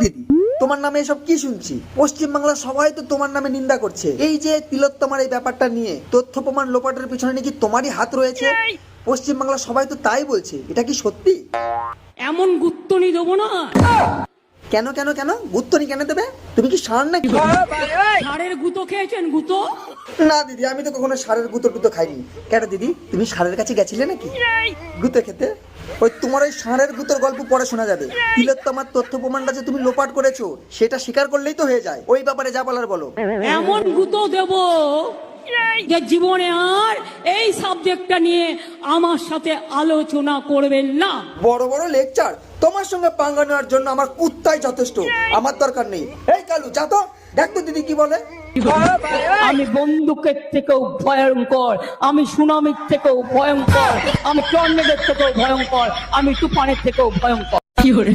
দিদি, তোমার নামে এসব কি শুনছি? পশ্চিমবাংলার সবাই তো তোমার নামে নিন্দা করছে। এই যে তিলোত্তমার এই ব্যাপারটা নিয়ে তথ্য প্রমাণ লোপাটের পিছনে নাকি তোমারই হাত রয়েছে। পশ্চিমবাংলার সবাই তো তাই বলছে, এটা কি সত্যি? এমন গুত্তনি দেবো না। কেন কেন কেন গুত্তনি কেন দেবে? তুমি কি ষাঁড় নাকি? ষাঁড়ের গুঁতো খেয়েছেন? গুঁতো না দিদি, আমি তো কখনো ষাঁড়ের গুঁতো খাইনি। কেন দিদি, তুমি ষাঁড়ের কাছে গেছিলে নাকি গুঁতো খেতে? ওই তোমার ওই ষাঁড়ের গুঁতোর গল্প পরে শোনা যাবে। তিলোত্তমার তথ্য প্রমাণটা যে তুমি লোপাট করেছো সেটা স্বীকার করলেই তো হয়ে যায়। ওই ব্যাপারে যা বলার বলো। এমন গুঁতো দেবো যে জীবনে আর এই সাবজেক্টটা নিয়ে আমার সাথে আলোচনা করবেন না। বড় বড় লেকচার, তোমার সঙ্গে পাঙ্গা নেওয়ার জন্য আমার কুত্তাই যথেষ্ট, আমার দরকার নেই। এই কালু, যা তো, দেখ তো দিদি কি বলে। আমি বন্দুকের থেকেও ভয়ঙ্কর, আমি সুনামির থেকেও ভয়ঙ্কর, আমি টর্নেডোর থেকেও ভয়ঙ্কর, আমি তুফানের থেকেও ভয়ঙ্কর। কি করে